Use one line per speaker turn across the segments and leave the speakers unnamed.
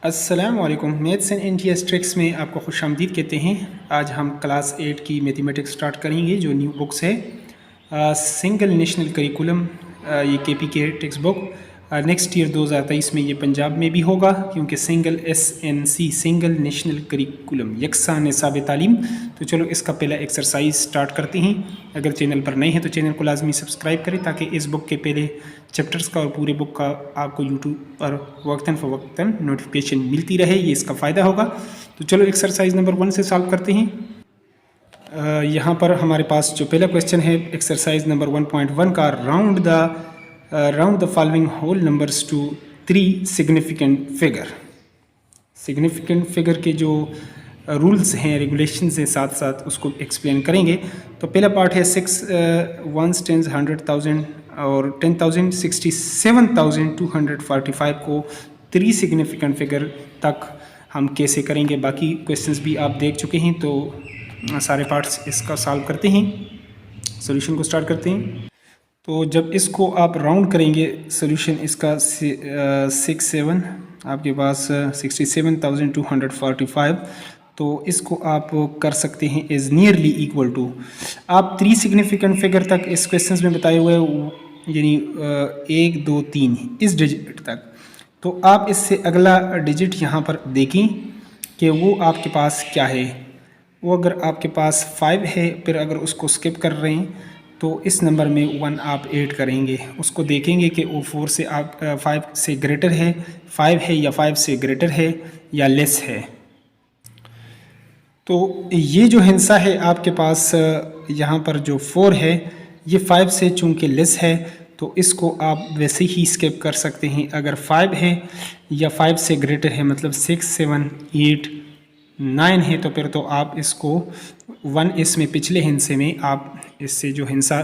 अस्सलाम वालेकुम। Maths and NTS tricks में आपको खुशामदीद कहते हैं। आज हम क्लास 8 की मैथमेटिक्स स्टार्ट करेंगे जो न्यू बुक्स है सिंगल नेशनल करिकुलम। ये केपी के टेक्स्ट बुक नेक्स्ट ईयर 2023 में ये पंजाब में भी होगा क्योंकि single SNC single national curriculum यकसा निसाब तालीम। तो चलो इसका पहला एक्सरसाइज स्टार्ट करते हैं। अगर चैनल पर नए हैं तो चैनल को लाजमी सब्सक्राइब करें ताकि इस बुक के पहले चैप्टर्स का और पूरे बुक का आपको यूट्यूब पर वक्तन फ़वक्तन नोटिफिकेशन मिलती रहे, ये इसका फ़ायदा होगा। तो चलो एक्सरसाइज नंबर 1 से सॉल्व करते हैं। यहाँ पर हमारे पास जो पहला क्वेश्चन है एक्सरसाइज नंबर 1.1 का round the following whole numbers to 3 significant figure. Significant figure के जो रूल्स हैं रेगुलेशंस हैं साथ साथ उसको एक्सप्लेन करेंगे। तो पहला पार्ट है 6 1s 10s 100,000 और 10,000 67,245 को 3 सिग्निफिकेंट फिगर तक हम कैसे करेंगे। बाकी क्वेश्चंस भी आप देख चुके हैं तो सारे पार्ट्स इसका सॉल्व करते हैं। सॉल्यूशन को स्टार्ट करते हैं। तो जब इसको आप राउंड करेंगे सॉल्यूशन इसका 6 7 आपके पास 67,245, तो इसको आप कर सकते हैं इज़ नियरली इक्वल टू। आप 3 सिग्निफिकेंट फिगर तक इस क्वेश्चंस में बताए हुए यानी 1 2 3 इस डिजिट तक, तो आप इससे अगला डिजिट यहाँ पर देखें कि वो आपके पास क्या है। वो अगर आपके पास 5 है फिर अगर उसको स्किप कर रहे हैं तो इस नंबर में 1 आप ऐड करेंगे। उसको देखेंगे कि वो 4 से आप 5 से ग्रेटर है, 5 है या 5 से ग्रेटर है या लेस है। तो ये जो हिस्सा है आपके पास यहाँ पर जो 4 है ये 5 से चूँकि लेस है तो इसको आप वैसे ही स्किप कर सकते हैं। अगर 5 है या 5 से ग्रेटर है मतलब 6 7 8 9 है तो फिर तो आप इसको 1 इसमें पिछले हिस्से में आप इससे जो हिस्सा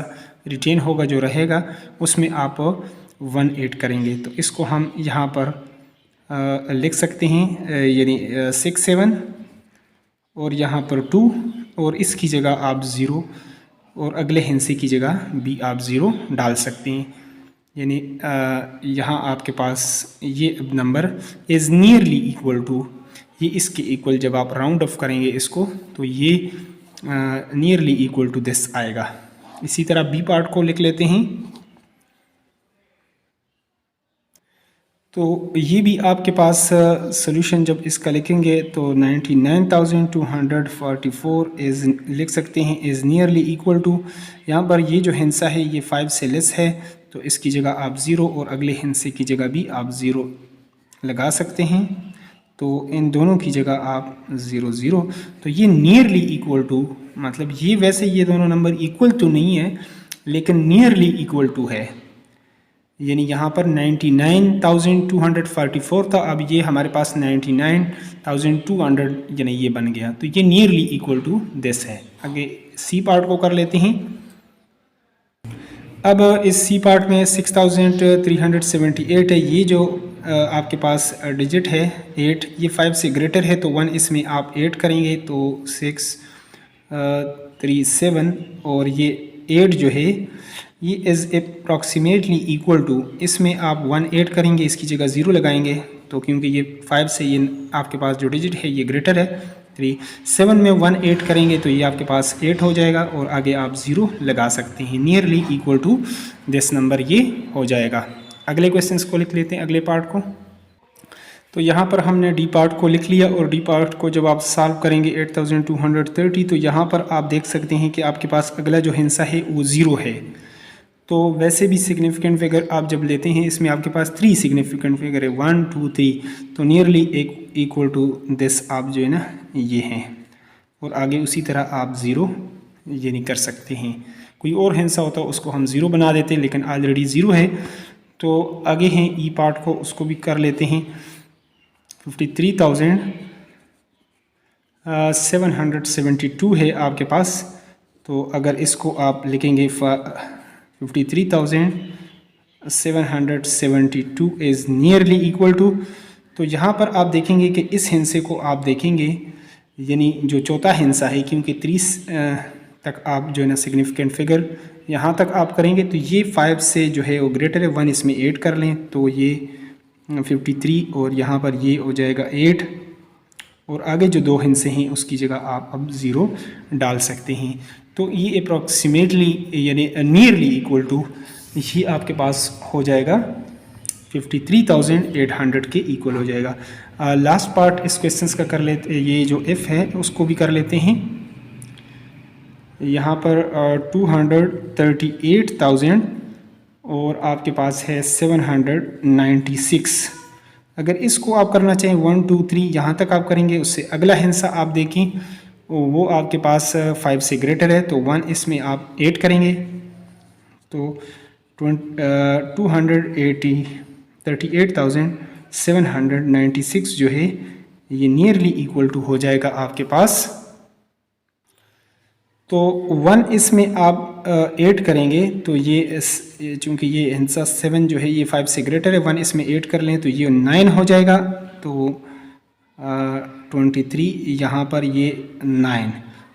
रिटेन होगा जो रहेगा उसमें आप 1 ऐड करेंगे। तो इसको हम यहाँ पर लिख सकते हैं यानी 6 7 और यहाँ पर 2 और इसकी जगह आप 0 और अगले हिस्से की जगह भी आप 0 डाल सकते हैं। यानी यहाँ आपके पास ये number is nearly equal to, ये इसके इक्वल जब आप राउंड ऑफ करेंगे इसको तो ये नियरली इक्वल टू दिस आएगा। इसी तरह बी पार्ट को लिख लेते हैं। तो ये भी आपके पास सॉल्यूशन जब इसका लिखेंगे तो 99,244 इज़ लिख सकते हैं इज़ नियरली इक्वल टू। यहाँ पर ये जो हिस्सा है ये 5 से लेस है तो इसकी जगह आप 0 और अगले हिस्से की जगह भी आप 0 लगा सकते हैं। तो इन दोनों की जगह आप 0 0, तो ये नियरली इक्वल टू मतलब ये वैसे ये दोनों नंबर इक्वल तो नहीं है लेकिन नियरली इक्वल टू है। यानी यहाँ पर 99,244 था, अब ये हमारे पास 99,200 यानी ये बन गया। तो ये नियरली इक्वल टू दिस है। आगे सी पार्ट को कर लेते हैं। अब इस सी पार्ट में 6,378 है। ये जो आपके पास डिजिट है 8, ये 5 से ग्रेटर है तो 1 इसमें आप ऐड करेंगे तो 6 3 7 और ये 8 जो है ये इज़ अप्रॉक्सीमेटली इक्वल टू, इसमें आप 1 ऐड करेंगे इसकी जगह 0 लगाएंगे तो क्योंकि ये 5 से ये आपके पास जो डिजिट है ये ग्रेटर है 3 7 में 1 ऐड करेंगे तो ये आपके पास 8 हो जाएगा और आगे आप 0 लगा सकते हैं। Nearly equal to this number ये हो जाएगा। अगले क्वेश्चंस को लिख लेते हैं, अगले पार्ट को। तो यहाँ पर हमने डी पार्ट को लिख लिया और डी पार्ट को जब आप सॉल्व करेंगे 8,230 तो यहाँ पर आप देख सकते हैं कि आपके पास अगला जो हिस्सा है वो 0 है। तो वैसे भी सिग्निफिकेंट फिगर आप जब लेते हैं इसमें आपके पास 3 सिग्निफिकेंट फिगर है 1 2 3, तो नियरली इक्वल टू दिस आप जो है ना ये हैं और आगे उसी तरह आप 0 ये नहीं कर सकते हैं। कोई और हिस्सा होता उसको हम 0 बना देते लेकिन ऑलरेडी 0 है। तो आगे हैं ई पार्ट को, उसको भी कर लेते हैं। 53,772 है आपके पास। तो अगर इसको आप लिखेंगे 53,772 इज़ नियरली इक्वल टू, तो यहाँ पर आप देखेंगे कि इस हिस्से को आप देखेंगे यानी जो चौथा हिस्सा है क्योंकि 30 तक आप जो है ना सिग्निफिकेंट फिगर यहाँ तक आप करेंगे तो ये 5 से जो है वो ग्रेटर है 1 इसमें ऐड कर लें तो ये 53 और यहाँ पर ये हो जाएगा 8 और आगे जो 2 हिस्से हैं उसकी जगह आप अब 0 डाल सकते हैं। तो ये अप्रॉक्सीमेटली यानी नियरली इक्वल टू ये आपके पास हो जाएगा 53,800 के इक्वल हो जाएगा। लास्ट पार्ट इस क्वेश्चंस का कर लेते, ये जो एफ है उसको भी कर लेते हैं। यहाँ पर 238,000 और आपके पास है 796। अगर इसको आप करना चाहें 1 2 3 यहाँ तक आप करेंगे, उससे अगला हिस्सा आप देखें वो आपके पास 5 से ग्रेटर है तो 1 इसमें आप 8 करेंगे तो 238,796 जो है ये नियरली इक्वल टू हो जाएगा आपके पास। तो 1 इसमें आप 8 करेंगे तो ये चूँकि ये हिस्सा 7 जो है ये 5 से ग्रेटर है, 1 इसमें 8 कर लें तो ये 9 हो जाएगा। तो 23 यहाँ पर ये 9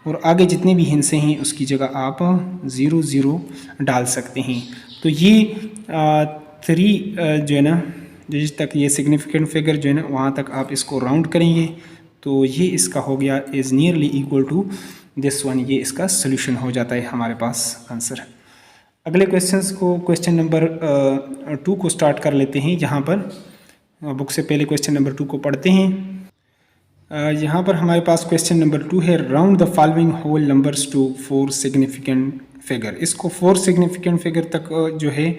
और आगे जितने भी हिस्से हैं उसकी जगह आप 0 0 डाल सकते हैं। तो ये 3 जो है ना जिस तक ये सिग्निफिकेंट फिगर जो है ना वहाँ तक आप इसको राउंड करेंगे तो ये इसका हो गया is nearly equal to this one, ये इसका सोल्यूशन हो जाता है हमारे पास आंसर। अगले क्वेश्चंस को क्वेश्चन नंबर 2 को स्टार्ट कर लेते हैं। यहाँ पर बुक से पहले क्वेश्चन नंबर 2 को पढ़ते हैं। यहाँ पर हमारे पास क्वेश्चन नंबर 2 है round the following whole numbers to 4 significant figure. इसको 4 सिग्निफिकेंट फिगर तक जो है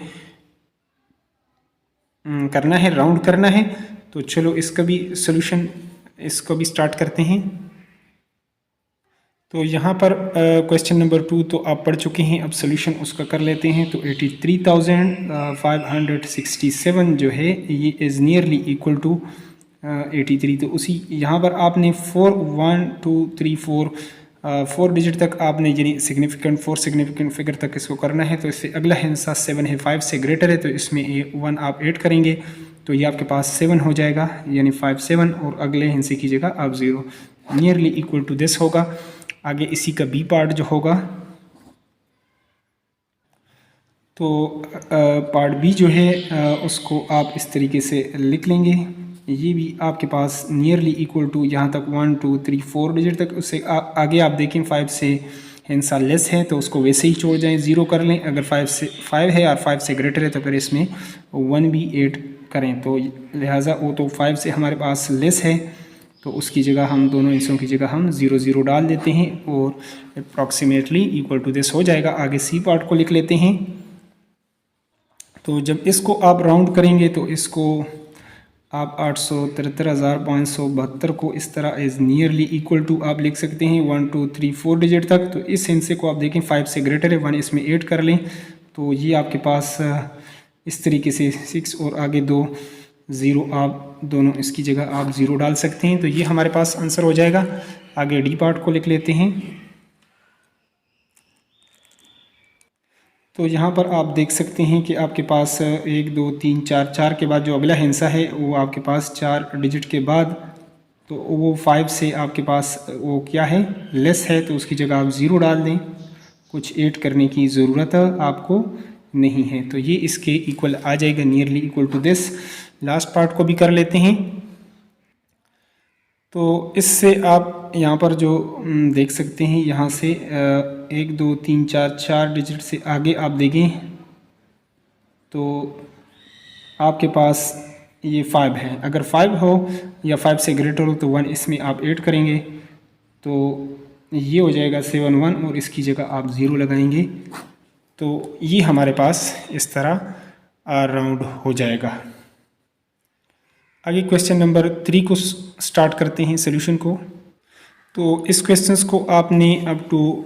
करना है, राउंड करना है। तो चलो इसका भी सोल्यूशन इसको भी स्टार्ट करते हैं। तो यहाँ पर क्वेश्चन नंबर 2 तो आप पढ़ चुके हैं, अब सोल्यूशन उसका कर लेते हैं। तो 83,567 जो है ये इज़ नियरली इक्वल टू 83। तो उसी यहाँ पर आपने 4 1 2 3 4 डिजिट तक आपने यानी सिग्निफिकेंट 4 सिग्निफिकेंट फिगर तक इसको करना है। तो इससे अगला हिस्सा 7 है, 5 से ग्रेटर है तो इसमें 1 आप ऐड करेंगे तो ये आपके पास 7 हो जाएगा यानी 5 7 और अगले हिस्से की जगह आप 0 नियरली इक्वल टू दिस होगा। आगे इसी का बी पार्ट जो होगा तो पार्ट बी जो है उसको आप इस तरीके से लिख लेंगे। ये भी आपके पास नियरली इक्वल टू यहाँ तक 1 2 3 4 डिजिट तक, उससे आगे आप देखें 5 से हिस्सा लेस है तो उसको वैसे ही छोड़ जाएं, 0 कर लें। अगर 5 है और 5 से ग्रेटर है तो फिर इसमें 1 भी ऐड करें। तो लिहाजा वो तो 5 से हमारे पास लेस है तो उसकी जगह हम दोनों हिस्सों की जगह हम 0 0 डाल देते हैं और अप्रॉक्सीमेटली इक्वल टू दिस हो जाएगा। आगे सी पार्ट को लिख लेते हैं। तो जब इसको आप राउंड करेंगे तो इसको आप 873,572 को इस तरह इज़ नियरली इक्वल टू आप लिख सकते हैं 1 2 3 4 डिजिट तक। तो इस हिस्से को आप देखें 5 से ग्रेटर है, 1 इसमें ऐड कर लें तो ये आपके पास इस तरीके से 6 और आगे 2 0 आप दोनों इसकी जगह आप 0 डाल सकते हैं। तो ये हमारे पास आंसर हो जाएगा। आगे डी पार्ट को लिख लेते हैं। तो यहाँ पर आप देख सकते हैं कि आपके पास 1 2 3 4 के बाद जो अगला हिस्सा है वो आपके पास 4 डिजिट के बाद तो वो 5 से आपके पास वो क्या है लेस है तो उसकी जगह आप 0 डाल दें, कुछ ऐड करने की ज़रूरत आपको नहीं है। तो ये इसके इक्वल आ जाएगा nearly equal to this. Last part को भी कर लेते हैं। तो इससे आप यहाँ पर जो देख सकते हैं यहाँ से 1 2 3 4 डिजिट से आगे आप देखें तो आपके पास ये 5 है। अगर 5 हो या 5 से ग्रेटर हो तो 1 इसमें आप ऐड करेंगे तो ये हो जाएगा 7 1 और इसकी जगह आप 0 लगाएंगे। तो ये हमारे पास इस तरह राउंड हो जाएगा। आगे क्वेश्चन नंबर 3 को स्टार्ट करते हैं सोल्यूशन को। तो इस क्वेश्चंस को आपने अप टू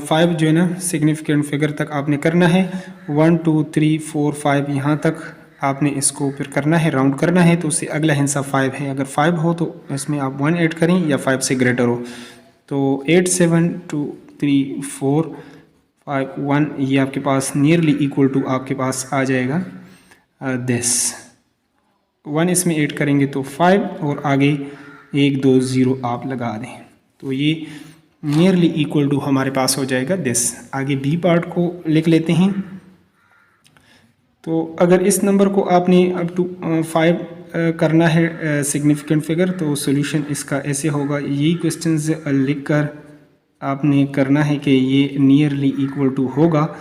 5 जो है ना सिग्निफिकेंट फिगर तक आपने करना है। 1 2 3 4 5 यहाँ तक आपने इसको फिर करना है, राउंड करना है। तो उससे अगला हिस्सा 5 है, अगर 5 हो तो इसमें आप 1 ऐड करें या 5 से ग्रेटर हो। तो 8 7 2 3 4 5 1 ये आपके पास नियरली इक्वल टू आपके पास आ जाएगा दिस। 1 इसमें ऐड करेंगे तो 5 और आगे 1 2 0 आप लगा दें तो ये नियरली इक्वल टू हमारे पास हो जाएगा दिस। आगे बी पार्ट को लिख लेते हैं। तो अगर इस नंबर को आपने अप टू 5 करना है सिग्निफिकेंट फिगर, तो सॉल्यूशन इसका ऐसे होगा। यही क्वेश्चंस लिखकर आपने करना है कि ये नियरली इक्वल टू होगा।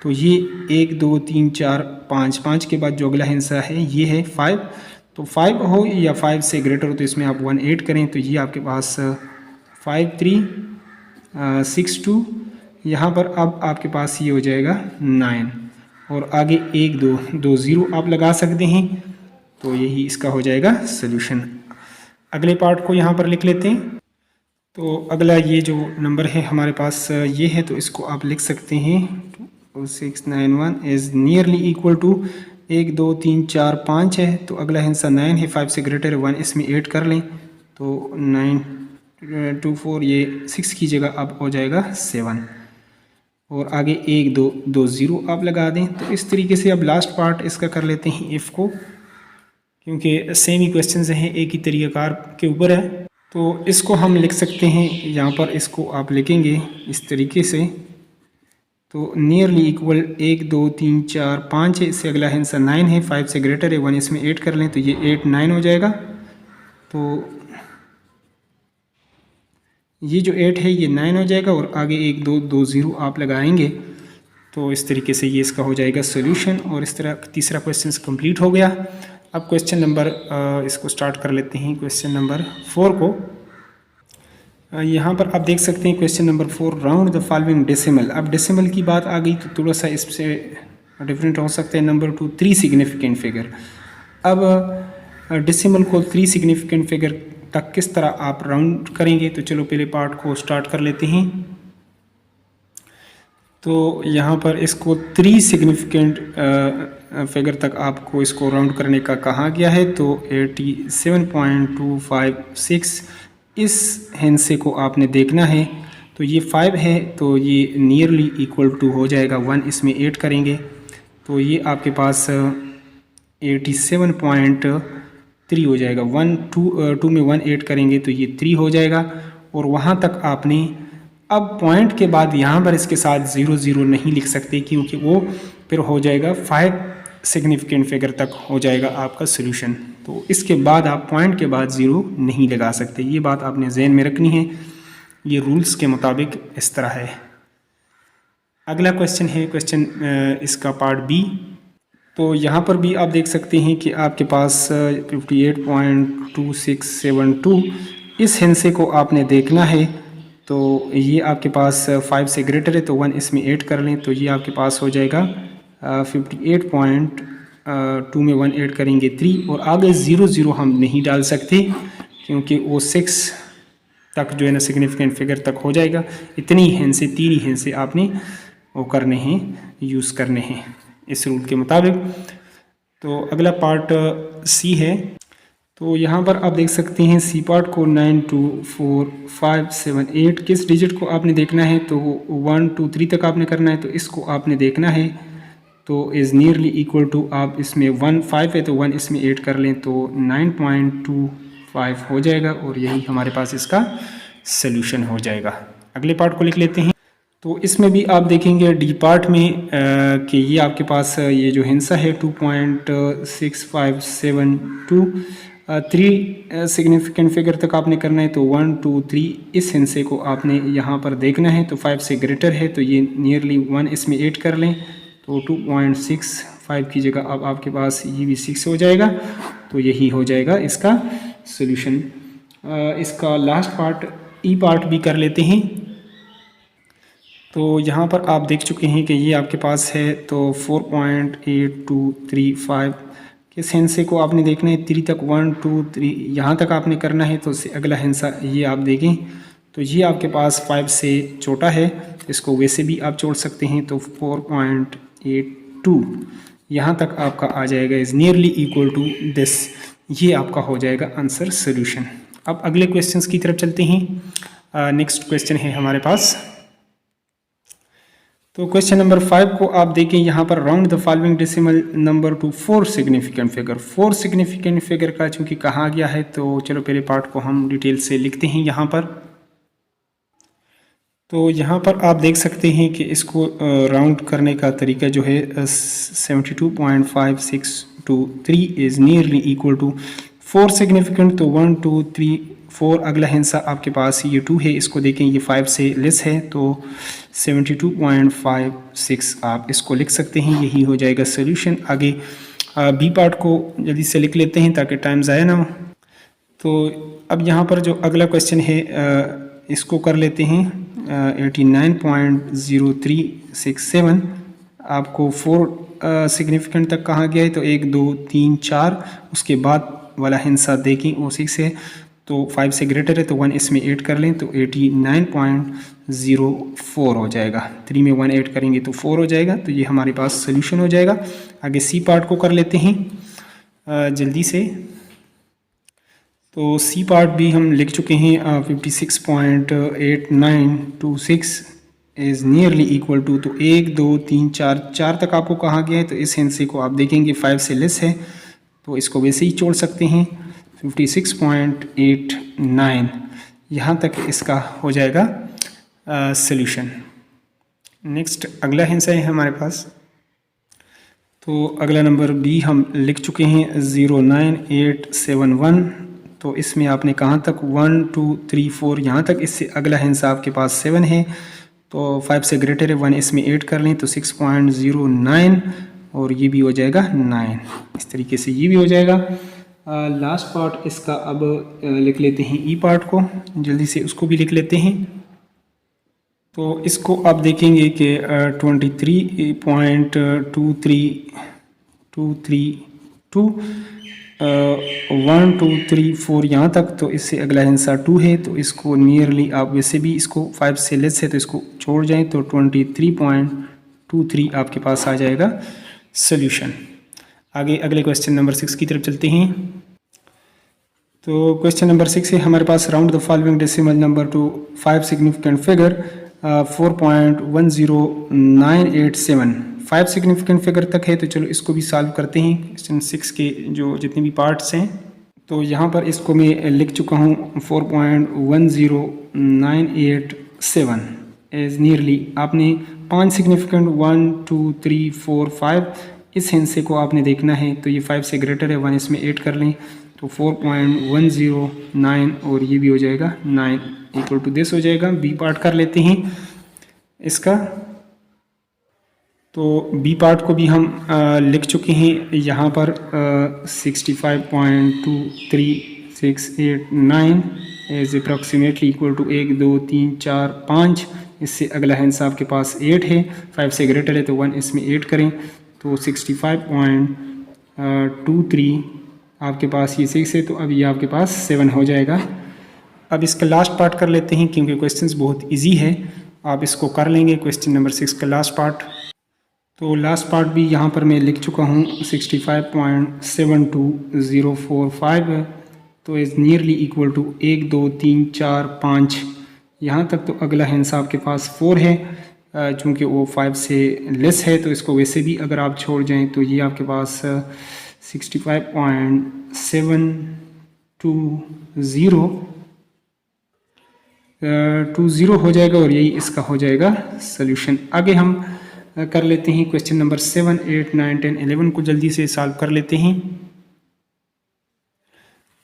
तो ये 1 2 3 4 5, 5 के बाद जो अगला हिस्सा है ये है 5। तो 5 हो या 5 से ग्रेटर हो तो इसमें आप 1 ऐड करें, तो ये आपके पास 5 3 6 2, यहाँ पर अब आपके पास ये हो जाएगा 9, और आगे 1 2 2 0 आप लगा सकते हैं। तो यही इसका हो जाएगा सोल्यूशन। अगले पार्ट को यहाँ पर लिख लेते हैं। तो अगला ये जो नंबर है हमारे पास ये है, तो इसको आप लिख सकते हैं 2691 इज़ नियरली इक्वल टू 1 2 3 4 5 है, तो अगला हिस्सा 9 है, 5 से ग्रेटर है 1, इसमें ऐड कर लें तो 9 2 4 ये 6 की जगह अब हो जाएगा 7, और आगे 1 2 2 0 आप लगा दें। तो इस तरीके से अब लास्ट पार्ट इसका कर लेते हैं इफ़ को, क्योंकि सेम ही क्वेश्चन हैं, एक ही तरीक़ाकार के ऊपर है। तो इसको हम लिख सकते हैं, यहाँ पर इसको आप लिखेंगे इस तरीके से। तो नियरली इक्वल 1 2 3 4 5 है, इससे अगला हिस्सा 9 है, 5 से ग्रेटर है 1, इसमें 8 कर लें तो ये 8 9 हो जाएगा। तो ये जो 8 है ये 9 हो जाएगा, और आगे 1 2 2 0 आप लगाएंगे। तो इस तरीके से ये इसका हो जाएगा सोल्यूशन, और इस तरह तीसरा क्वेश्चन कंप्लीट हो गया। अब क्वेश्चन नंबर इसको स्टार्ट कर लेते हैं, क्वेश्चन नंबर 4 को। यहाँ पर आप देख सकते हैं question number 4, round the following decimal. अब डेसिमल की बात आ गई तो थोड़ा सा इससे डिफरेंट हो सकता है। Number 2 3 significant figure. अब डेसिमल को 3 सिग्निफिकेंट फिगर तक किस तरह आप राउंड करेंगे, तो चलो पहले पार्ट को स्टार्ट कर लेते हैं। तो यहाँ पर इसको 3 सिग्निफिकेंट फिगर तक आपको इसको राउंड करने का कहा गया है। तो 87.256 इस हिस्से को आपने देखना है। तो ये 5 है, तो ये नियरली इक्वल टू हो जाएगा 1, इसमें ऐड करेंगे तो ये आपके पास 87.3 हो जाएगा। 2 में 1 ऐड करेंगे तो ये 3 हो जाएगा, और वहाँ तक आपने अब पॉइंट के बाद यहाँ पर इसके साथ 0 0 नहीं लिख सकते, क्योंकि वो फिर हो जाएगा 5 सिग्निफिकेंट फिगर तक हो जाएगा आपका सोल्यूशन। तो इसके बाद आप पॉइंट के बाद 0 नहीं लगा सकते, ये बात आपने जहन में रखनी है। ये रूल्स के मुताबिक इस तरह है। अगला क्वेश्चन है क्वेश्चन इसका पार्ट बी। तो यहाँ पर भी आप देख सकते हैं कि आपके पास 58.2672 इस हिस्से को आपने देखना है। तो ये आपके पास 5 से ग्रेटर है, तो 1 इसमें ऐड कर लें तो ये आपके पास हो जाएगा 58.2 में 1 ऐड करेंगे 3, और आगे 0 0 हम नहीं डाल सकते, क्योंकि वो 6 तक जो है ना सिग्निफिकेंट फिगर तक हो जाएगा। इतनी हिस्से 3 ही हिस्से आपने वो करने हैं, यूज़ करने हैं इस रूल के मुताबिक। तो अगला पार्ट सी है। तो यहाँ पर आप देख सकते हैं सी पार्ट को 9 2 4 5 7 8 किस डिजिट को आपने देखना है, तो 1 2 3 तक आपने करना है, तो इसको आपने देखना है। तो इज़ नियरली इक्वल टू आप इसमें 1 5 है तो 1 इसमें ऐड कर लें तो 9.25 हो जाएगा, और यही हमारे पास इसका सल्यूशन हो जाएगा। अगले पार्ट को लिख लेते हैं। तो इसमें भी आप देखेंगे डी पार्ट में कि ये आपके पास ये जो हिस्सा है 2.6572 3 सिग्निफिकेंट फिगर तक आपने करना है। तो 1 2 3 इस हिस्से को आपने यहाँ पर देखना है। तो 5 से ग्रेटर है तो ये नियरली 1 इसमें ऐड कर लें तो 2.65 की जगह अब आपके पास ये भी 6 हो जाएगा। तो यही हो जाएगा इसका सॉल्यूशन। इसका लास्ट पार्ट ई पार्ट भी कर लेते हैं। तो यहाँ पर आप देख चुके हैं कि ये आपके पास है तो 4.8235 किस हिस्से को आपने देखना है 3 तक 1 2 3 यहाँ तक आपने करना है। तो अगला हिस्सा ये आप देखें तो ये आपके पास 5 से छोटा है, इसको वैसे भी आप जोड़ सकते हैं। तो 4.82 यहाँ तक आपका आ जाएगा is nearly equal to this, ये आपका हो जाएगा आंसर सोल्यूशन। अब अगले क्वेश्चंस की तरफ चलते हैं। नेक्स्ट क्वेश्चन है हमारे पास। तो क्वेश्चन नंबर 5 को आप देखें यहाँ पर round the following decimal number to 4 significant figure. 4 significant figure का चूँकि कहा गया है तो चलो पहले पार्ट को हम डिटेल से लिखते हैं यहाँ पर। तो यहाँ पर आप देख सकते हैं कि इसको राउंड करने का तरीका जो है 72.562 to 3 is nearly equal to 4 significant, तो 1 2 3 4 अगला हिस्सा आपके पास ये 2 है, इसको देखें ये 5 से लेस है तो 72.56 आप इसको लिख सकते हैं, यही हो जाएगा सोल्यूशन। आगे बी पार्ट को जल्दी से लिख लेते हैं ताकि टाइम ज़ाया ना हो। तो अब यहाँ पर जो अगला क्वेश्चन है इसको कर लेते हैं 89.0367। आपको 4 सिग्निफिकेंट तक कहा गया है, तो 1 2 3 4 उसके बाद वाला हिस्सा देखें वो 6 है, तो 5 से ग्रेटर है तो 1 इसमें ऐड कर लें तो 89.04 हो जाएगा। 3 में 1 ऐड करेंगे तो 4 हो जाएगा, तो ये हमारे पास सोल्यूशन हो जाएगा। आगे सी पार्ट को कर लेते हैं जल्दी से। तो सी पार्ट भी हम लिख चुके हैं 56.8926 इज़ नियरली इक्वल टू, तो 1 2 3 4 तक आपको कहा गया है, तो इस हिस्से को आप देखेंगे 5 से लेस है तो इसको वैसे ही छोड़ सकते हैं। 56.89 यहाँ तक इसका हो जाएगा सॉल्यूशन। नेक्स्ट अगला हिस्सा है हमारे पास, तो अगला नंबर बी हम लिख चुके हैं 09871। तो इसमें आपने कहाँ तक 1 2 3 4 यहाँ तक, इससे अगला हिस्सा आपके पास 7 है तो 5 से ग्रेटर है 1 इसमें ऐड कर लें तो 6.09 और ये भी हो जाएगा 9। इस तरीके से ये भी हो जाएगा। लास्ट पार्ट इसका अब लिख लेते हैं ई पार्ट को, जल्दी से उसको भी लिख लेते हैं। तो इसको आप देखेंगे कि 23.232 1 2 3 4 यहाँ तक, तो इससे अगला हिस्सा 2 है तो इसको नियरली आप वैसे भी इसको 5 से लेस है तो इसको छोड़ जाएं तो 23.23 आपके पास आ जाएगा सॉल्यूशन। आगे अगले क्वेश्चन नंबर 6 की तरफ चलते हैं। तो क्वेश्चन नंबर 6 है हमारे पास, round the following decimal number to 5 significant figure 4.10987। 5 significant figure तक है, तो चलो इसको भी सॉल्व करते हैं। क्वेश्चन 6 के जो जितने भी पार्ट्स हैं, तो यहाँ पर इसको मैं लिख चुका हूँ 4.10987 एज नियरली। आपने 5 सिग्निफिकेंट 1 2 3 4 5 इस हिस्से को आपने देखना है, तो ये 5 से ग्रेटर है 1 इसमें ऐड कर लें तो 4.109 और ये भी हो जाएगा 9 इक्वल टू दिस हो जाएगा। बी पार्ट कर लेते हैं इसका। तो बी पार्ट को भी हम लिख चुके हैं यहाँ पर 65.23689 एज अप्रॉक्सीमेटली इक्वल टू 1 2 3 4 5। इससे अगला हिस्सा आपके पास 8 है, 5 से ग्रेटर है तो 1 इसमें ऐड करें तो 65.23 आपके पास ये 6 है, तो अब ये आपके पास 7 हो जाएगा। अब इसका लास्ट पार्ट कर लेते हैं क्योंकि क्वेश्चंस बहुत इजी है, आप इसको कर लेंगे। क्वेश्चन नंबर 6 का लास्ट पार्ट, तो लास्ट पार्ट भी यहाँ पर मैं लिख चुका हूँ 65.72045 है, तो इज़ नियरली इक्वल टू 1 2 3 4 5 यहाँ तक। तो अगला हिस्सा आपके पास 4 है, चूँकि वो 5 से लेस है तो इसको वैसे भी अगर आप छोड़ जाएं तो ये आपके पास 65.720 हो जाएगा और यही इसका हो जाएगा सॉल्यूशन। आगे हम कर लेते हैं क्वेश्चन नंबर 7 8 9 10 11 को जल्दी से सॉल्व कर लेते हैं।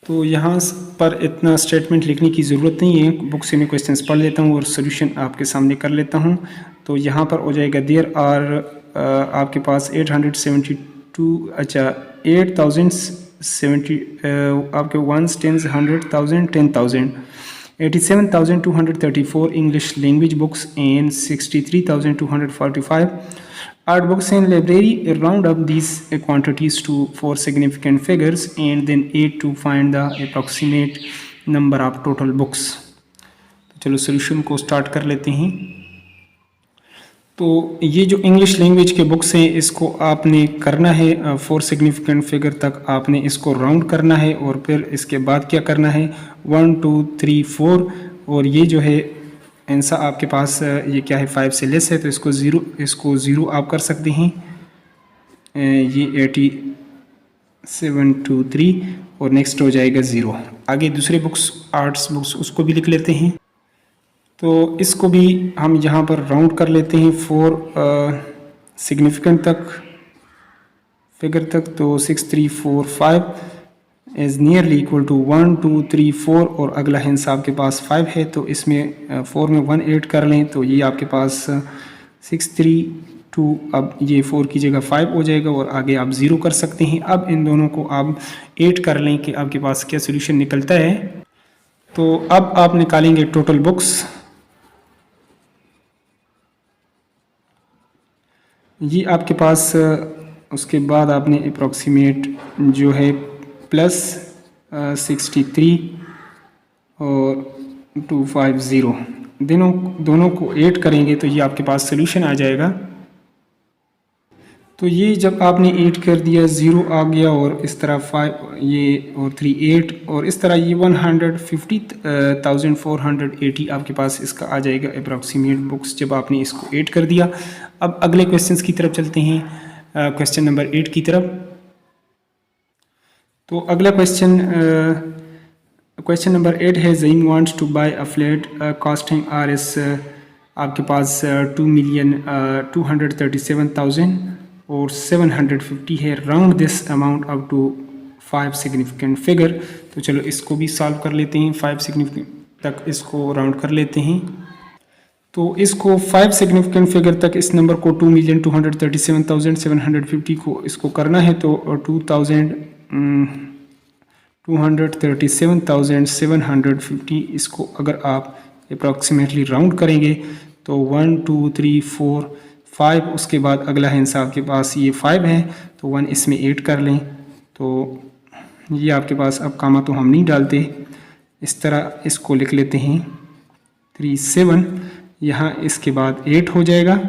तो यहाँ पर इतना स्टेटमेंट लिखने की ज़रूरत नहीं है, बुक से मैं क्वेश्चंस पढ़ लेता हूँ और सॉल्यूशन आपके सामने कर लेता हूँ। तो यहाँ पर हो जाएगा देयर आर आपके पास 872 अच्छा 8070 आपके 1s 10s 100,000 10,000 87,234 English language books and 63,245 art books in library. Round up these quantities to 4 significant figures and then 8 to find the approximate number of total books. तो चलो सॉल्यूशन को स्टार्ट कर लेते हैं। तो ये जो इंग्लिश लैंग्वेज के बुक्स हैं इसको आपने करना है 4 सिग्निफिकेंट फिगर तक आपने इसको राउंड करना है और फिर इसके बाद क्या करना है 1 2 3 4 और ये जो है आंसर आपके पास ये क्या है 5 से लेस है तो इसको ज़ीरो आप कर सकते हैं। ये 8723 और नेक्स्ट हो जाएगा 0। आगे दूसरे बुक्स आर्ट्स बुक्स उसको भी लिख लेते हैं। तो इसको भी हम यहाँ पर राउंड कर लेते हैं 4 सिग्निफिकेंट तक फिगर तक, तो 6, 3, 4, 5 इज़ नियरली इक्वल टू 1, 2, 3, 4 और अगला हिंस आपके पास 5 है, तो इसमें 4 में 1 ऐड कर लें तो ये आपके पास 6, 3, 2, अब ये 4 की जगह 5 हो जाएगा और आगे आप 0 कर सकते हैं। अब इन दोनों को आप ऐड कर लें कि आपके पास क्या सोल्यूशन निकलता है। तो अब आप निकालेंगे टोटल बुक्स। ये आपके पास उसके बाद आपने अप्रॉक्सीमेट जो है प्लस 63 और 250 दोनों को ऐड करेंगे तो ये आपके पास सोल्यूशन आ जाएगा। तो ये जब आपने 8 कर दिया 0 आ गया और इस तरह 5 ये और 3 8 और इस तरह ये 150,480 आपके पास इसका आ जाएगा अप्रॉक्सीमेट बुक्स जब आपने इसको ऐड कर दिया। अब अगले क्वेश्चंस की तरफ चलते हैं, क्वेश्चन नंबर 8 की तरफ। तो अगला क्वेश्चन नंबर 8 है Zain wants to buy a flat costing RS आपके पास 2,237,000 और 750 है। Round this amount up to 5 significant figure. तो चलो इसको भी सॉल्व कर लेते हैं, 5 सिग्निफिकेंट तक इसको राउंड कर लेते हैं। तो इसको 5 सिग्निफिकेंट फिगर तक इस नंबर को 2,237,750 को इसको करना है तो 237,750 इसको अगर आप अप्रॉक्सीमेटली राउंड करेंगे तो 1, 2, 3, 4, 5 उसके बाद अगला हिस्सा आपके पास ये 5 है तो 1 इसमें ऐड कर लें। तो ये आपके पास अब कामा तो हम नहीं डालते, इस तरह इसको लिख लेते हैं 3, 7 यहाँ इसके बाद 8 हो जाएगा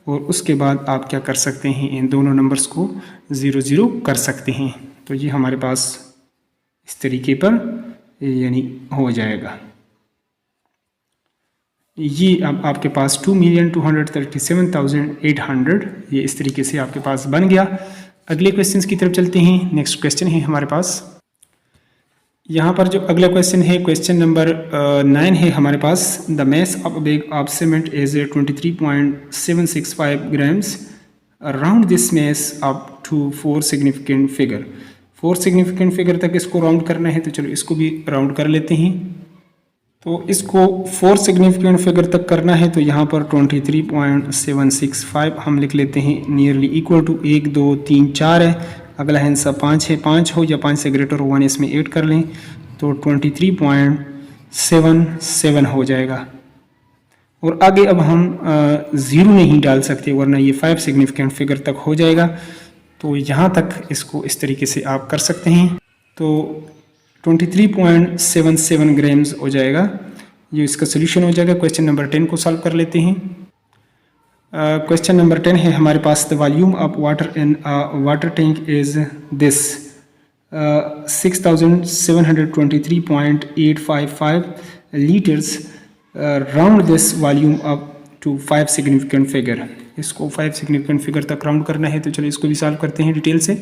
और उसके बाद आप क्या कर सकते हैं, इन दोनों नंबर्स को 0, 0 कर सकते हैं। तो ये हमारे पास इस तरीके पर यानी हो जाएगा। ये अब आपके पास 2,237,800 ये इस तरीके से आपके पास बन गया। अगले क्वेश्चंस की तरफ चलते हैं। नेक्स्ट क्वेश्चन है हमारे पास, यहाँ पर जो अगला क्वेश्चन है क्वेश्चन नंबर 9 है हमारे पास। The mass of a bag of cement is 23.765 grams. Round this mass up to 4 significant figure. 4 significant figure तक इसको राउंड करना है तो चलो इसको भी राउंड कर लेते हैं। तो इसको 4 सिग्निफिकेंट फिगर तक करना है तो यहाँ पर 23.765 हम लिख लेते हैं नियरली इक्वल टू 1, 2, 3, 4 है। अगला हिस्सा 5 है, 5 हो या 5 से ग्रेटर हो 1 इसमें ऐड कर लें तो 23.77 हो जाएगा। और आगे अब हम 0 नहीं डाल सकते वरना ये 5 सिग्निफिकेंट फिगर तक हो जाएगा। तो यहाँ तक इसको इस तरीके से आप कर सकते हैं। तो 23.77 ग्राम्स हो जाएगा, ये इसका सोल्यूशन हो जाएगा। क्वेश्चन नंबर 10 को सॉल्व कर लेते हैं। क्वेश्चन नंबर 10 है हमारे पास। The volume of water in water tank is this 6,723.855 litres. Round this volume up to 5 significant figure. इसको 5 सिग्निफिकेंट फिगर तक राउंड करना है तो चलो इसको भी सॉल्व करते हैं डिटेल से।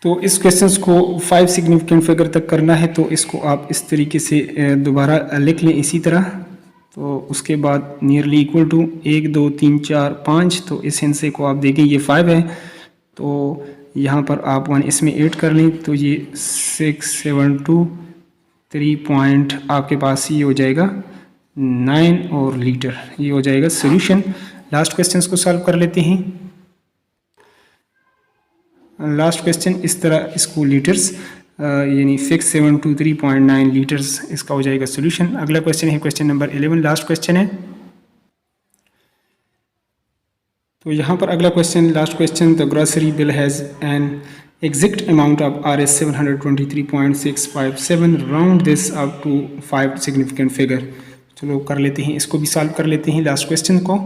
तो इस क्वेश्चन को 5 सिग्निफिकेंट फिगर तक करना है तो इसको आप इस तरीके से दोबारा लिख लें इसी तरह। तो उसके बाद नियरली इक्वल टू 1, 2, 3, 4, 5 तो इस हिस्से को आप देखें ये 5 है तो यहाँ पर आप 1 इसमें ऐड कर लें तो ये 6,723 पॉइंट आपके पास ये हो जाएगा 9 और लीटर, ये हो जाएगा सोल्यूशन। लास्ट क्वेश्चन को सॉल्व कर लेते हैं। लास्ट क्वेश्चन इस तरह इसको लीटर्स यानी 6,723.9 लीटर्स इसका हो जाएगा सोल्यूशन। अगला क्वेश्चन है क्वेश्चन नंबर 11, लास्ट क्वेश्चन है। तो यहाँ पर अगला question last question, the grocery bill has an exact amount of RS 723.657 round this up to 5 significant figure. चलो कर लेते हैं, इसको भी सॉल्व कर लेते हैं लास्ट क्वेश्चन को।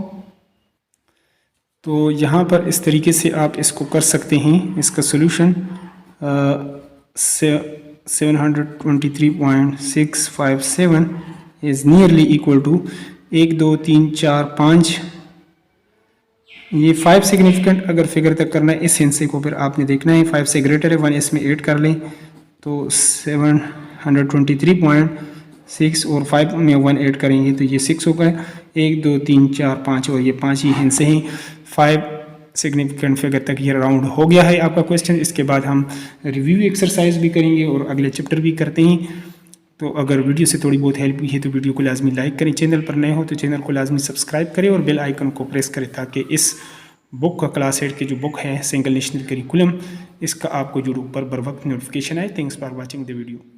तो यहाँ पर इस तरीके से आप इसको कर सकते हैं। इसका solution 723.657 is nearly equal to 1, 2, 3, 4, 5 ये 5 सिग्निफिकेंट अगर फिगर तक करना है इस हिस्से को फिर आपने देखना है 5 से ग्रेटर है 1 इसमें ऐड कर लें तो 723.6 और 5 में 1 ऐड करेंगे तो ये 6 होगा। 1, 2, 3, 4, 5 और ये 5 ही हिस्से हैं। 5 सिग्निफिकेंट फिगर तक ये राउंड हो गया है आपका क्वेश्चन। इसके बाद हम रिव्यू एक्सरसाइज भी करेंगे और अगले चैप्टर भी करते हैं। तो अगर वीडियो से थोड़ी बहुत हेल्प हुई है तो वीडियो को लाजमी लाइक करें, चैनल पर नए हो तो चैनल को लाजमी सब्सक्राइब करें और बेल आइकन को प्रेस करें ताकि इस बुक का क्लास 8 की जो बुक है सिंगल नेशनल करिकुलम, इसका आपको जो ऊपर बर वक्त नोटिफिकेशन आए। Thanks for watching the video.